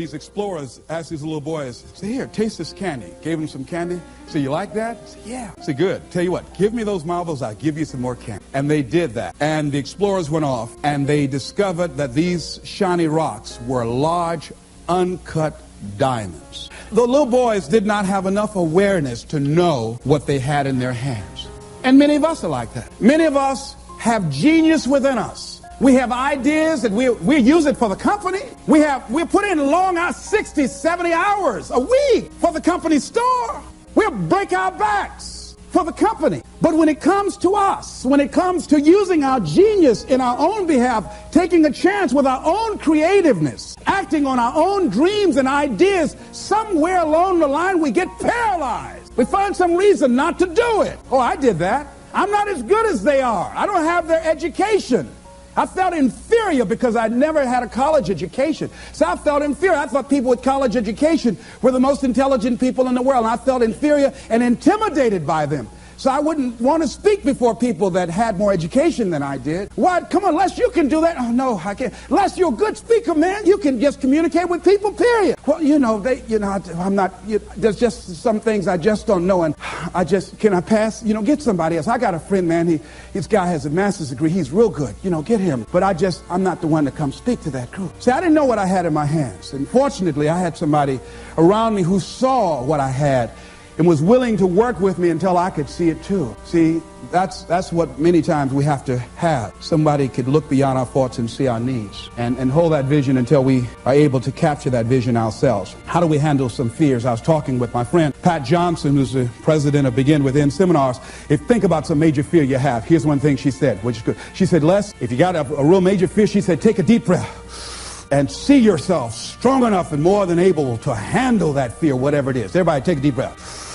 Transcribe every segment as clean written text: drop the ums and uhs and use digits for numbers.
These explorers asked these little boys, say, here, taste this candy. Gave them some candy. So you like that? I said, yeah. I said, good. Tell you what, give me those marbles, I'll give you some more candy. And they did that. And the explorers went off, and they discovered that these shiny rocks were large, uncut diamonds. The little boys did not have enough awareness to know what they had in their hands. And many of us are like that. Many of us have genius within us. We have ideas that we use it for the company. We put in long hours, 60, 70 hours a week for the company store. We'll break our backs for the company. But when it comes to us, when it comes to using our genius in our own behalf, taking a chance with our own creativeness, acting on our own dreams and ideas, somewhere along the line we get paralyzed. We find some reason not to do it. Oh, I did that. I'm not as good as they are. I don't have their education. I felt inferior because I'd never had a college education. So I felt inferior. I thought people with college education were the most intelligent people in the world. And I felt inferior and intimidated by them. So I wouldn't want to speak before people that had more education than I did. Why? Come on, Les, you can do that. Oh, no, I can't. Les, you're a good speaker, man. You can just communicate with people, period. Well, I'm not, there's just some things I just don't know. And can I pass? Get somebody else. I got a friend, man. This guy has a master's degree. He's real good. Get him. But I'm not the one to come speak to that group. See, I didn't know what I had in my hands. And fortunately, I had somebody around me who saw what I had and was willing to work with me until I could see it too. See, that's what many times we have to have. Somebody could look beyond our faults and see our needs and hold that vision until we are able to capture that vision ourselves. How do we handle some fears? I was talking with my friend Pat Johnson, who's the president of Begin Within Seminars. Think about some major fear you have. Here's one thing she said, which is good. She said, Les, if you got a real major fear, she said, take a deep breath and see yourself strong enough and more than able to handle that fear, whatever it is. Everybody take a deep breath.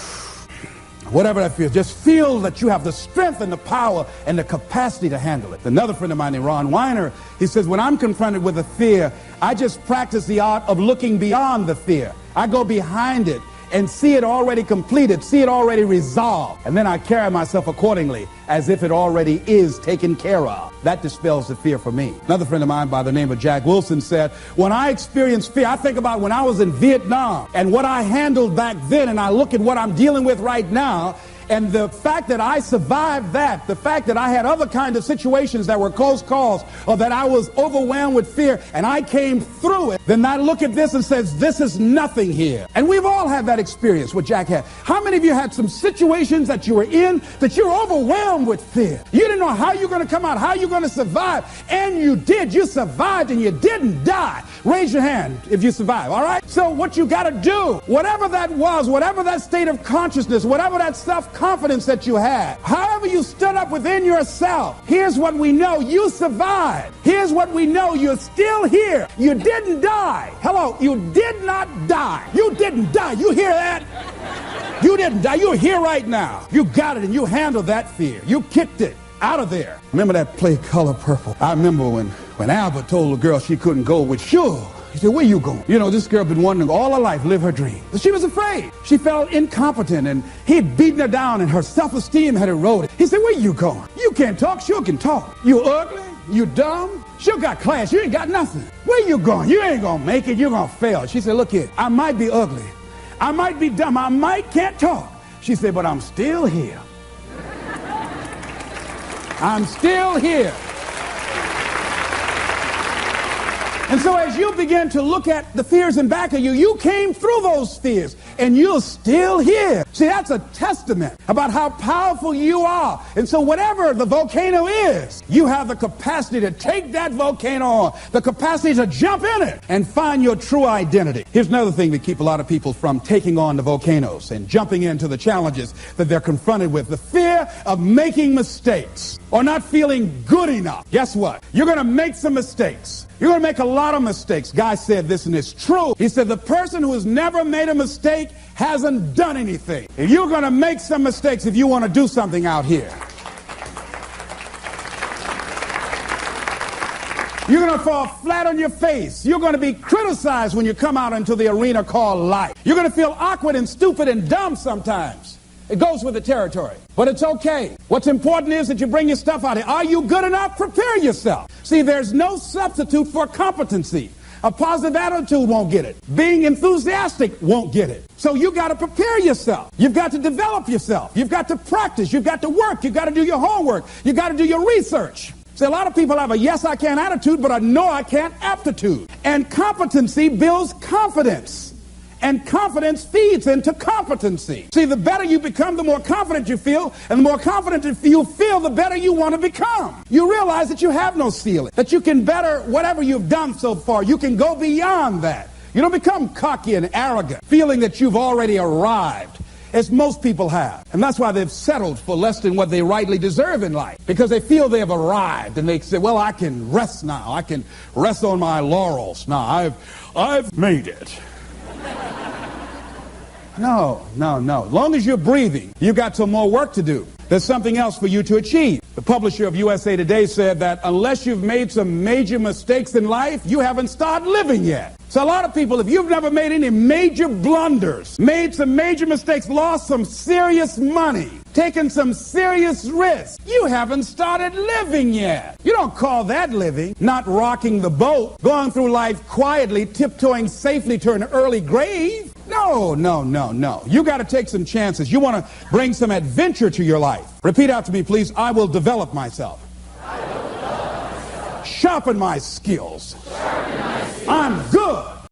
Whatever that feels, just feel that you have the strength and the power and the capacity to handle it. Another friend of mine named Ron Weiner, he says, when I'm confronted with a fear, I just practice the art of looking beyond the fear. I go behind it and see it already completed, see it already resolved. And then I carry myself accordingly as if it already is taken care of. That dispels the fear for me. Another friend of mine by the name of Jack Wilson said, when I experience fear, I think about when I was in Vietnam and what I handled back then, and I look at what I'm dealing with right now, and the fact that I survived that, the fact that I had other kinds of situations that were close calls, or that I was overwhelmed with fear and I came through it, then I look at this and says, this is nothing here. And we've all had that experience, what Jack had. How many of you had some situations that you were in that you were overwhelmed with fear? You didn't know how you're going to come out, how you're going to survive, and you did. You survived and you didn't die. Raise your hand if you survive, all right? So what you got to do, whatever that was, whatever that state of consciousness, whatever that self-confidence that you had, however you stood up within yourself, here's what we know, you survived. Here's what we know, you're still here. You didn't die. Hello, you did not die. You didn't die. You hear that? You didn't die. You're here right now. You got it and you handled that fear. You kicked it out of there. Remember that play Color Purple? I remember when Albert told the girl she couldn't go with Suge. He said, where you going? This girl been wanting all her life live her dream. But she was afraid. She felt incompetent and he'd beaten her down and her self-esteem had eroded. He said, where you going? You can't talk. Suge can talk. You ugly. You dumb. Suge got class. You ain't got nothing. Where you going? You ain't going to make it. You're going to fail. She said, look here, I might be ugly. I might be dumb. I might can't talk. She said, but I'm still here. I'm still here. And so as you begin to look at the fears in back of you, you came through those fears and you're still here. See, that's a testament about how powerful you are. And so whatever the volcano is, you have the capacity to take that volcano on, the capacity to jump in it and find your true identity. Here's another thing that keeps a lot of people from taking on the volcanoes and jumping into the challenges that they're confronted with. The fear of making mistakes or not feeling good enough. Guess what? You're going to make some mistakes. You're going to make a lot of mistakes. Guy said this, and it's true. He said the person who has never made a mistake hasn't done anything. And you're going to make some mistakes if you want to do something out here. You're going to fall flat on your face. You're going to be criticized when you come out into the arena called life. You're going to feel awkward and stupid and dumb sometimes. It goes with the territory. But it's okay. What's important is that you bring your stuff out here. Are you good enough? Prepare yourself. See, there's no substitute for competency. A positive attitude won't get it. Being enthusiastic won't get it. So you got to prepare yourself. You've got to develop yourself. You've got to practice. You've got to work. You've got to do your homework. You've got to do your research. See, a lot of people have a yes, I can attitude, but a no, I can't aptitude. And competency builds confidence. And confidence feeds into competency. See, the better you become, the more confident you feel. And the more confident you feel, the better you want to become. You realize that you have no ceiling. That you can better whatever you've done so far. You can go beyond that. You don't become cocky and arrogant, feeling that you've already arrived, as most people have. And that's why they've settled for less than what they rightly deserve in life. Because they feel they have arrived. And they say, well, I can rest now. I can rest on my laurels now. I've made it. No. As long as you're breathing, you've got some more work to do. There's something else for you to achieve. The publisher of USA Today said that unless you've made some major mistakes in life, you haven't started living yet. So a lot of people, if you've never made any major blunders, made some major mistakes, lost some serious money, taken some serious risks, you haven't started living yet. You don't call that living. Not rocking the boat, going through life quietly, tiptoeing safely to an early grave. No. You got to take some chances. You want to bring some adventure to your life. Repeat out to me, please. I will develop myself. Sharpen my skills. I'm good